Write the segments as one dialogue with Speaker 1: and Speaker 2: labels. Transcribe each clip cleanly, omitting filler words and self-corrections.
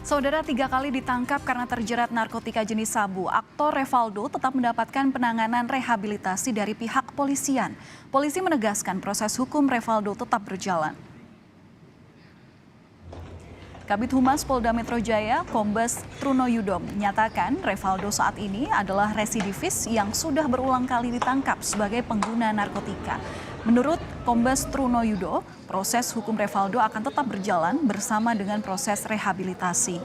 Speaker 1: Saudara 3 kali ditangkap karena terjerat narkotika jenis sabu, aktor Revaldo tetap mendapatkan penanganan rehabilitasi dari pihak kepolisian. Polisi menegaskan proses hukum Revaldo tetap berjalan. Kabid Humas Polda Metro Jaya, Kombes Truno Yudo menyatakan Revaldo saat ini adalah residivis yang sudah berulang kali ditangkap sebagai pengguna narkotika. Menurut Kombes Truno Yudo, proses hukum Revaldo akan tetap berjalan bersama dengan proses rehabilitasi.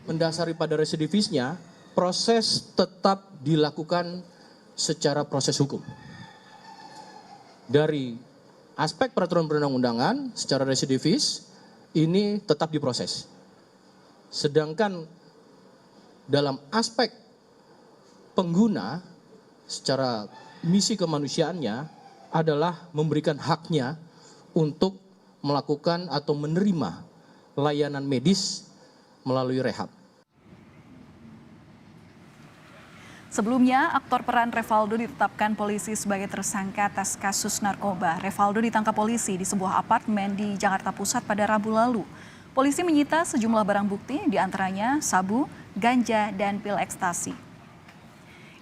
Speaker 2: Mendasari pada residivisnya, proses tetap dilakukan secara proses hukum. Dari aspek peraturan perundang-undangan secara residivis ini tetap diproses. Sedangkan dalam aspek pengguna secara misi kemanusiaannya adalah memberikan haknya untuk melakukan atau menerima layanan medis melalui rehab.
Speaker 1: Sebelumnya, aktor peran Revaldo ditetapkan polisi sebagai tersangka atas kasus narkoba. Revaldo ditangkap polisi di sebuah apartemen di Jakarta Pusat pada Rabu lalu. Polisi menyita sejumlah barang bukti, diantaranya sabu, ganja, dan pil ekstasi.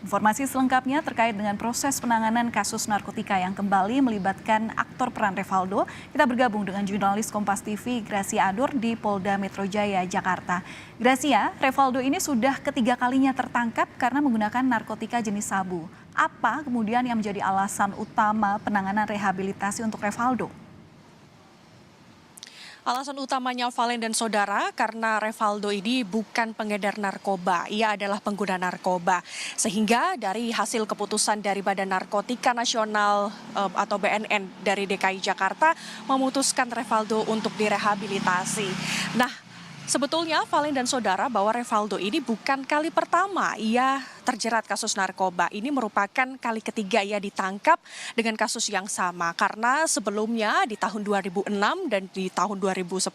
Speaker 1: Informasi selengkapnya terkait dengan proses penanganan kasus narkotika yang kembali melibatkan aktor peran Revaldo, kita bergabung dengan jurnalis Kompas TV Gracia Adur di Polda Metro Jaya, Jakarta. Gracia, Revaldo ini sudah ketiga kalinya tertangkap karena menggunakan narkotika jenis sabu. Apa kemudian yang menjadi alasan utama penanganan rehabilitasi untuk Revaldo?
Speaker 3: Alasan utamanya Valen dan saudara karena Revaldo ini bukan pengedar narkoba, ia adalah pengguna narkoba. Sehingga dari hasil keputusan dari Badan Narkotika Nasional atau BNN dari DKI Jakarta memutuskan Revaldo untuk direhabilitasi. Nah, sebetulnya Valen dan saudara bahwa Revaldo ini bukan kali pertama ia terjerat kasus narkoba. Ini merupakan kali ketiga ia ditangkap dengan kasus yang sama. Karena sebelumnya di tahun 2006 dan di tahun 2010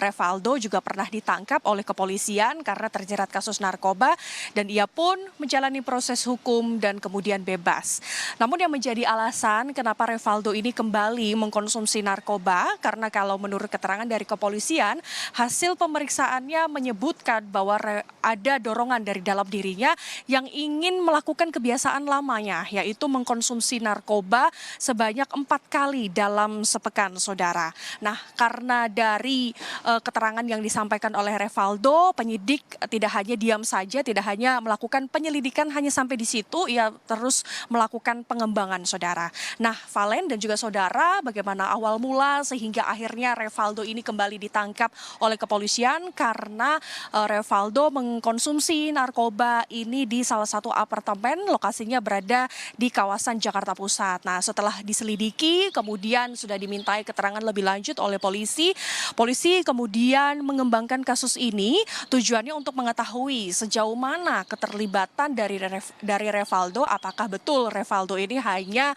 Speaker 3: Revaldo juga pernah ditangkap oleh kepolisian karena terjerat kasus narkoba dan ia pun menjalani proses hukum dan kemudian bebas. Namun yang menjadi alasan kenapa Revaldo ini kembali mengkonsumsi narkoba karena kalau menurut keterangan dari kepolisian hasil pemeriksaannya menyebutkan bahwa ada dorongan dari dalam dirinya yang ingin melakukan kebiasaan lamanya, yaitu mengkonsumsi narkoba sebanyak 4 kali dalam sepekan, saudara. Nah, karena dari keterangan yang disampaikan oleh Revaldo, penyidik tidak hanya diam saja, tidak hanya melakukan penyelidikan hanya sampai di situ, ia terus melakukan pengembangan, saudara. Nah, Valen dan juga saudara, bagaimana awal mula sehingga akhirnya Revaldo ini kembali ditangkap oleh kepolisian karena Revaldo mengkonsumsi narkoba ini di salah satu apartemen, lokasinya berada di kawasan Jakarta Pusat. Nah, setelah diselidiki, kemudian sudah dimintai keterangan lebih lanjut oleh polisi. Polisi kemudian mengembangkan kasus ini tujuannya untuk mengetahui sejauh mana keterlibatan dari Revaldo, apakah betul Revaldo ini hanya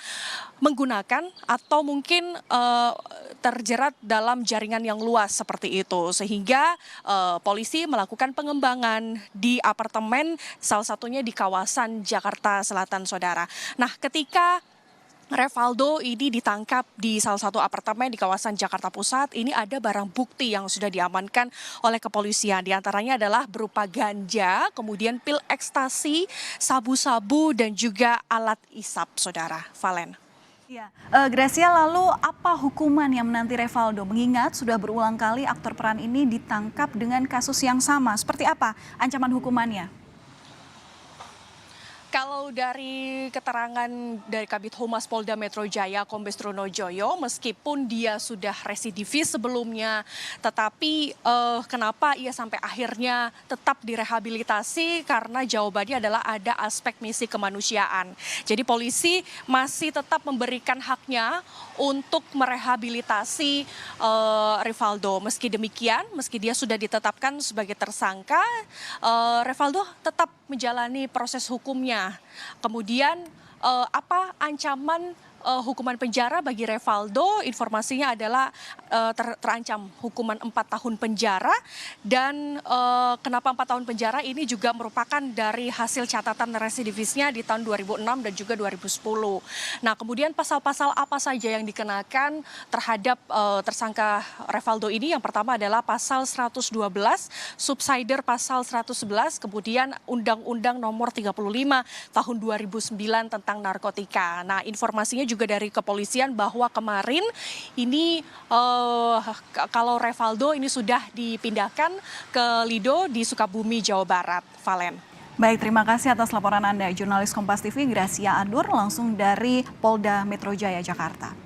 Speaker 3: menggunakan atau mungkin terjerat dalam jaringan yang luas seperti itu. Sehingga polisi melakukan pengembangan di apartemen salah satunya di kawasan Jakarta Selatan, saudara. Nah, ketika Revaldo ini ditangkap di salah satu apartemen di kawasan Jakarta Pusat, ini ada barang bukti yang sudah diamankan oleh kepolisian. Di antaranya adalah berupa ganja, kemudian pil ekstasi, sabu-sabu, dan juga alat isap, saudara. Valen.
Speaker 1: Ya, Gracia, lalu apa hukuman yang menanti Revaldo? Mengingat sudah berulang kali aktor peran ini ditangkap dengan kasus yang sama. Seperti apa ancaman hukumannya?
Speaker 3: Kalau dari keterangan dari Kabid Humas Polda Metro Jaya, Kombes Truno Joyo, meskipun dia sudah residivis sebelumnya, tetapi kenapa ia sampai akhirnya tetap direhabilitasi? Karena jawabannya adalah ada aspek misi kemanusiaan. Jadi polisi masih tetap memberikan haknya untuk merehabilitasi Revaldo. Meski demikian, meski dia sudah ditetapkan sebagai tersangka, Revaldo tetap menjalani proses hukumnya. Kemudian apa ancaman hukuman penjara bagi Revaldo. Informasinya adalah terancam hukuman 4 tahun penjara. Dan kenapa 4 tahun penjara ini juga merupakan dari hasil catatan residivisnya di tahun 2006 dan juga 2010. Nah, kemudian pasal-pasal apa saja yang dikenakan terhadap tersangka Revaldo ini? Yang pertama adalah pasal 112, subsider pasal 111, kemudian Undang-Undang nomor 35 tahun 2009 tentang narkotika. Nah, informasinya juga dari kepolisian bahwa kemarin ini kalau Revaldo ini sudah dipindahkan ke Lido di Sukabumi, Jawa Barat. Valen.
Speaker 1: Baik, terima kasih atas laporan Anda, jurnalis Kompas TV Gracia Adur langsung dari Polda Metro Jaya, Jakarta.